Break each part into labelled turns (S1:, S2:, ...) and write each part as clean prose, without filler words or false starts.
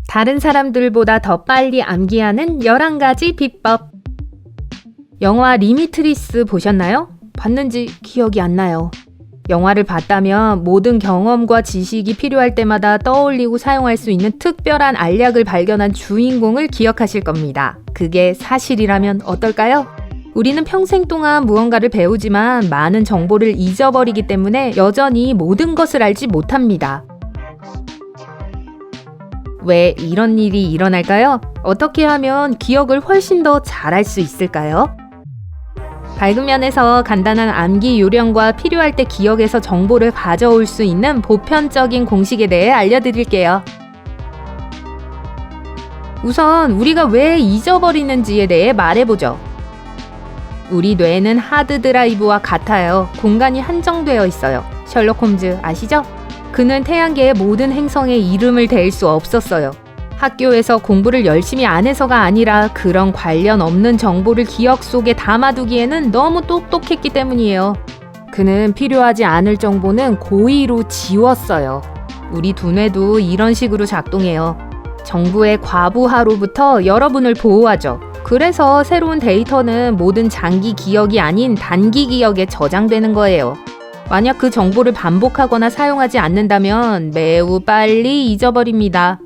S1: 다른 사람들보다 더 빨리 암기하는 11가지 비법. 영화 리미트리스 보셨나요? 봤는지 기억이 안 나요. 영화를 봤다면 모든 경험과 지식이 필요할 때마다 떠올리고 사용할 수 있는 특별한 알약을 발견한 주인공을 기억하실 겁니다. 그게 사실이라면 어떨까요? 우리는 평생 동안 무언가를 배우지만 많은 정보를 잊어버리기 때문에 여전히 모든 것을 알지 못합니다. 왜 이런 일이 일어날까요? 어떻게 하면 기억을 훨씬 더 잘할 수 있을까요? 밝은 면에서 간단한 암기 요령과 필요할 때 기억에서 정보를 가져올 수 있는 보편적인 공식에 대해 알려드릴게요. 우선 우리가 왜 잊어버리는지에 대해 말해보죠. 우리 뇌는 하드드라이브와 같아요. 공간이 한정되어 있어요. 셜록 홈즈 아시죠? 그는 태양계의 모든 행성에 이름을 댈 수 없었어요. 학교에서 공부를 열심히 안 해서가 아니라 그런 관련 없는 정보를 기억 속에 담아두기에는 너무 똑똑했기 때문이에요. 그는 필요하지 않을 정보는 고의로 지웠어요. 우리 두뇌도 이런 식으로 작동해요. 정부의 과부하로부터 여러분을 보호하죠. 그래서 새로운 데이터는 모든 장기 기억이 아닌 단기 기억에 저장되는 거예요. 만약 그 정보를 반복하거나 사용하지 않는다면 매우 빨리 잊어버립니다.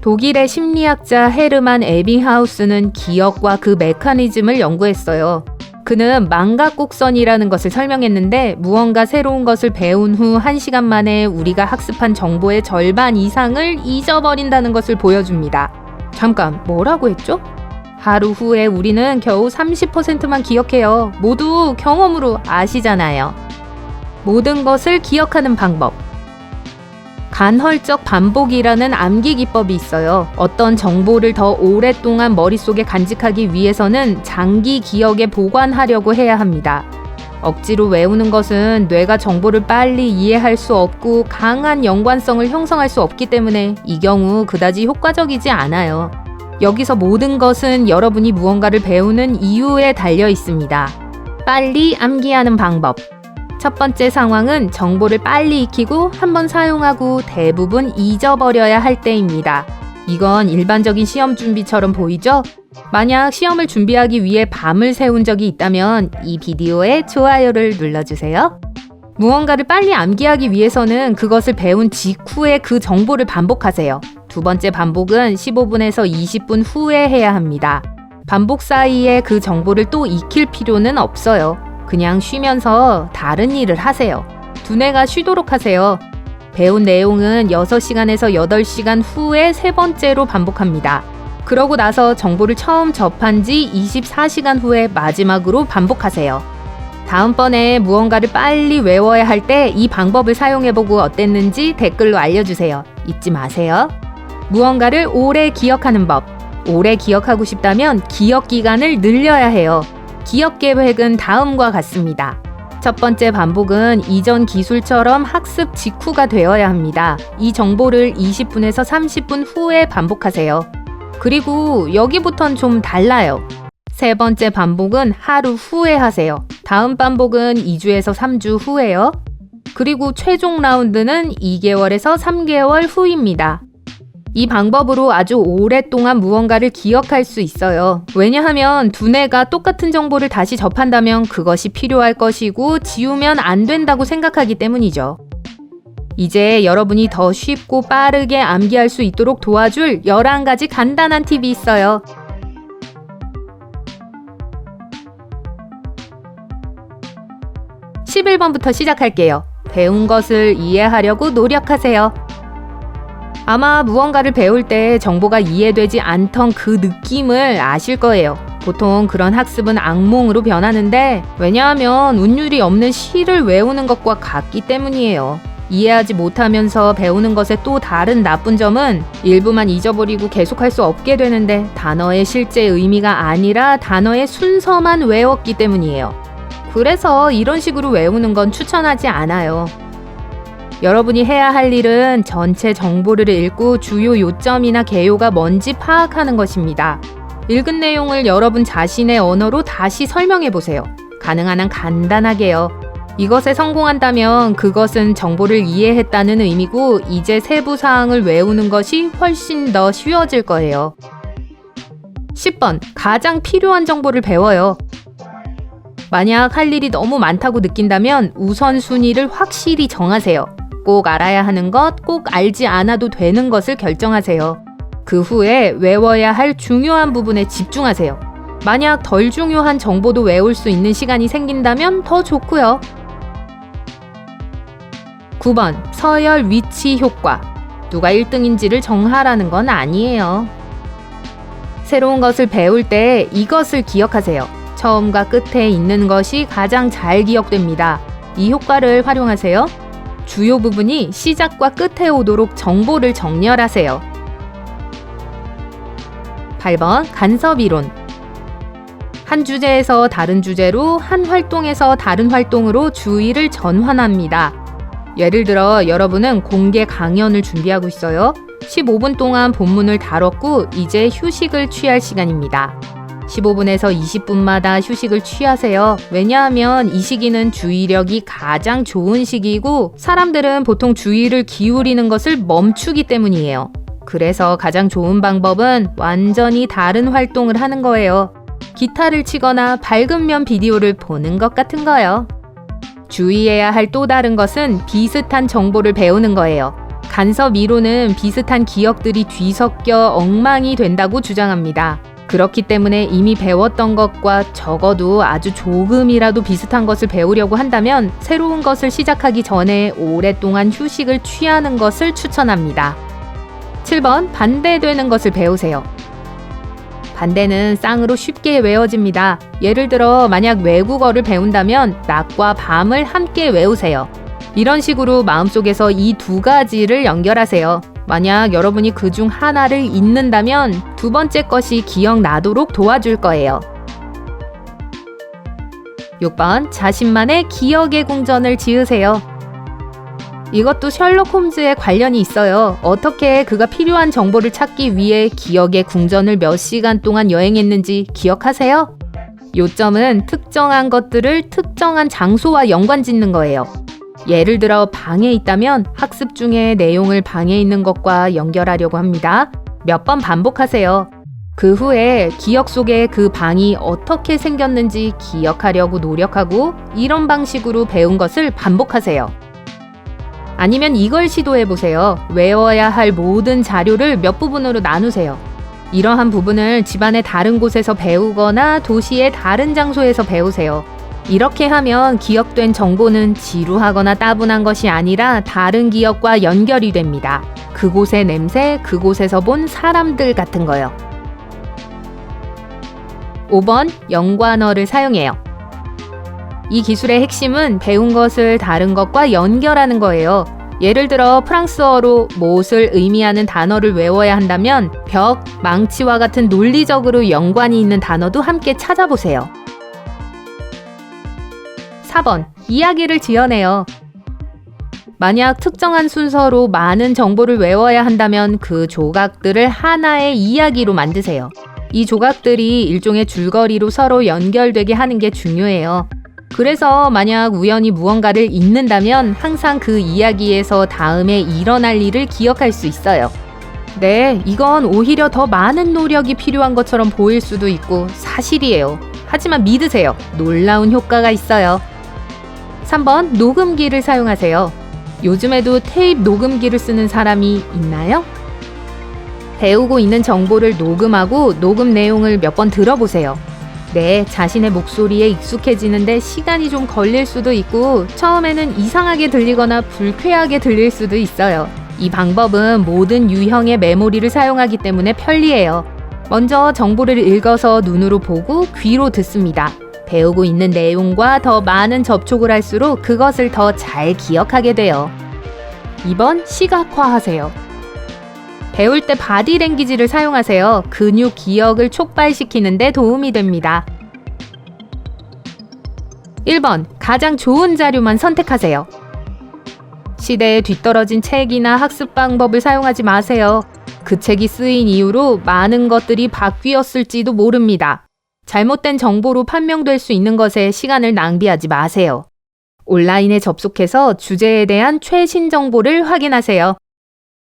S1: 독일의 심리학자 헤르만 에빙하우스는 기억과 그 메커니즘을 연구했어요. 그는 망각곡선이라는 것을 설명했는데 무언가 새로운 것을 배운 후 1시간 만에 우리가 학습한 정보의 절반 이상을 잊어버린다는 것을 보여줍니다. 잠깐, 뭐라고 했죠? 하루 후에 우리는 겨우 30%만 기억해요. 모두 경험으로 아시잖아요. 모든 것을 기억하는 방법. 간헐적 반복이라는 암기 기법이 있어요. 어떤 정보를 더 오랫동안 머릿속에 간직하기 위해서는 장기 기억에 보관하려고 해야 합니다. 억지로 외우는 것은 뇌가 정보를 빨리 이해할 수 없고 강한 연관성을 형성할 수 없기 때문에 이 경우 그다지 효과적이지 않아요. 여기서 모든 것은 여러분이 무언가를 배우는 이유에 달려 있습니다. 빨리 암기하는 방법. 첫 번째 상황은 정보를 빨리 익히고 한번 사용하고 대부분 잊어버려야 할 때입니다. 이건 일반적인 시험 준비처럼 보이죠? 만약 시험을 준비하기 위해 밤을 새운 적이 있다면 이 비디오에 좋아요를 눌러주세요. 무언가를 빨리 암기하기 위해서는 그것을 배운 직후에 그 정보를 반복하세요. 두 번째 반복은 15분에서 20분 후에 해야 합니다. 반복 사이에 그 정보를 또 익힐 필요는 없어요. 그냥 쉬면서 다른 일을 하세요. 두뇌가 쉬도록 하세요. 배운 내용은 6시간에서 8시간 후에 세 번째로 반복합니다. 그러고 나서 정보를 처음 접한 지 24시간 후에 마지막으로 반복하세요. 다음번에 무언가를 빨리 외워야 할 때 이 방법을 사용해보고 어땠는지 댓글로 알려주세요. 잊지 마세요. 무언가를 오래 기억하는 법. 오래 기억하고 싶다면 기억 기간을 늘려야 해요. 기억 계획은 다음과 같습니다. 첫 번째 반복은 이전 기술처럼 학습 직후가 되어야 합니다. 이 정보를 20분에서 30분 후에 반복하세요. 그리고 여기부턴 좀 달라요. 세 번째 반복은 하루 후에 하세요. 다음 반복은 2주에서 3주 후에요. 그리고 최종 라운드는 2개월에서 3개월 후입니다. 이 방법으로 아주 오랫동안 무언가를 기억할 수 있어요. 왜냐하면 두뇌가 똑같은 정보를 다시 접한다면 그것이 필요할 것이고 지우면 안 된다고 생각하기 때문이죠. 이제 여러분이 더 쉽고 빠르게 암기할 수 있도록 도와줄 11가지 간단한 팁이 있어요. 11번부터 시작할게요. 배운 것을 이해하려고 노력하세요. 아마 무언가를 배울 때 정보가 이해되지 않던 그 느낌을 아실 거예요. 보통 그런 학습은 악몽으로 변하는데 왜냐하면 운율이 없는 시를 외우는 것과 같기 때문이에요. 이해하지 못하면서 배우는 것의 또 다른 나쁜 점은 일부만 잊어버리고 계속할 수 없게 되는데 단어의 실제 의미가 아니라 단어의 순서만 외웠기 때문이에요. 그래서 이런 식으로 외우는 건 추천하지 않아요. 여러분이 해야 할 일은 전체 정보를 읽고 주요 요점이나 개요가 뭔지 파악하는 것입니다. 읽은 내용을 여러분 자신의 언어로 다시 설명해 보세요. 가능한 한 간단하게요. 이것에 성공한다면 그것은 정보를 이해했다는 의미고 이제 세부 사항을 외우는 것이 훨씬 더 쉬워질 거예요. 10번, 가장 필요한 정보를 배워요. 만약 할 일이 너무 많다고 느낀다면 우선순위를 확실히 정하세요. 꼭 알아야 하는 것, 꼭 알지 않아도 되는 것을 결정하세요. 그 후에 외워야 할 중요한 부분에 집중하세요. 만약 덜 중요한 정보도 외울 수 있는 시간이 생긴다면 더 좋고요. 9번, 서열 위치 효과. 누가 1등인지를 정하라는 건 아니에요. 새로운 것을 배울 때 이것을 기억하세요. 처음과 끝에 있는 것이 가장 잘 기억됩니다. 이 효과를 활용하세요. 주요 부분이 시작과 끝에 오도록 정보를 정렬하세요. 8번, 간섭이론. 한 주제에서 다른 주제로, 한 활동에서 다른 활동으로 주의를 전환합니다. 예를 들어 여러분은 공개 강연을 준비하고 있어요. 15분 동안 본문을 다뤘고 이제 휴식을 취할 시간입니다. 15분에서 20분마다 휴식을 취하세요. 왜냐하면 이 시기는 주의력이 가장 좋은 시기이고 사람들은 보통 주의를 기울이는 것을 멈추기 때문이에요. 그래서 가장 좋은 방법은 완전히 다른 활동을 하는 거예요. 기타를 치거나 밝은 비디오를 보는 것 같은 거요. 주의해야 할 또 다른 것은 비슷한 정보를 배우는 거예요. 간섭 이론은 비슷한 기억들이 뒤섞여 엉망이 된다고 주장합니다. 그렇기 때문에 이미 배웠던 것과 적어도 아주 조금이라도 비슷한 것을 배우려고 한다면 새로운 것을 시작하기 전에 오랫동안 휴식을 취하는 것을 추천합니다. 7번, 반대되는 것을 배우세요. 반대는 쌍으로 쉽게 외워집니다. 예를 들어 만약 외국어를 배운다면 낮과 밤을 함께 외우세요. 이런 식으로 마음속에서 이 두 가지를 연결하세요. 만약 여러분이 그중 하나를 잊는다면 두 번째 것이 기억나도록 도와줄 거예요. 6번, 자신만의 기억의 궁전을 지으세요. 이것도 셜록 홈즈에 관련이 있어요. 어떻게 그가 필요한 정보를 찾기 위해 기억의 궁전을 몇 시간 동안 여행했는지 기억하세요? 요점은 특정한 것들을 특정한 장소와 연관 짓는 거예요. 예를 들어 방에 있다면 학습 중에 내용을 방에 있는 것과 연결하려고 합니다. 몇 번 반복하세요. 그 후에 기억 속에 그 방이 어떻게 생겼는지 기억하려고 노력하고 이런 방식으로 배운 것을 반복하세요. 아니면 이걸 시도해보세요. 외워야 할 모든 자료를 몇 부분으로 나누세요. 이러한 부분을 집안의 다른 곳에서 배우거나 도시의 다른 장소에서 배우세요. 이렇게 하면 기억된 정보는 지루하거나 따분한 것이 아니라 다른 기억과 연결이 됩니다. 그곳의 냄새, 그곳에서 본 사람들 같은 거요. 5번, 연관어를 사용해요. 이 기술의 핵심은 배운 것을 다른 것과 연결하는 거예요. 예를 들어 프랑스어로 못을 의미하는 단어를 외워야 한다면 벽, 망치와 같은 논리적으로 연관이 있는 단어도 함께 찾아보세요. 4번, 이야기를 지어내요. 만약 특정한 순서로 많은 정보를 외워야 한다면 그 조각들을 하나의 이야기로 만드세요. 이 조각들이 일종의 줄거리로 서로 연결되게 하는 게 중요해요. 그래서 만약 우연히 무언가를 잊는다면 항상 그 이야기에서 다음에 일어날 일을 기억할 수 있어요. 네, 이건 오히려 더 많은 노력이 필요한 것처럼 보일 수도 있고 사실이에요. 하지만 믿으세요. 놀라운 효과가 있어요. 3번, 녹음기를 사용하세요. 요즘에도 테이프 녹음기를 쓰는 사람이 있나요? 배우고 있는 정보를 녹음하고 녹음 내용을 몇 번 들어보세요. 네, 자신의 목소리에 익숙해지는데 시간이 좀 걸릴 수도 있고 처음에는 이상하게 들리거나 불쾌하게 들릴 수도 있어요. 이 방법은 모든 유형의 메모리를 사용하기 때문에 편리해요. 먼저 정보를 읽어서 눈으로 보고 귀로 듣습니다. 배우고 있는 내용과 더 많은 접촉을 할수록 그것을 더 잘 기억하게 돼요. 2번, 시각화하세요. 배울 때 바디랭귀지를 사용하세요. 근육 기억을 촉발시키는 데 도움이 됩니다. 1번, 가장 좋은 자료만 선택하세요. 시대에 뒤떨어진 책이나 학습 방법을 사용하지 마세요. 그 책이 쓰인 이후로 많은 것들이 바뀌었을지도 모릅니다. 잘못된 정보로 판명될 수 있는 것에 시간을 낭비하지 마세요. 온라인에 접속해서 주제에 대한 최신 정보를 확인하세요.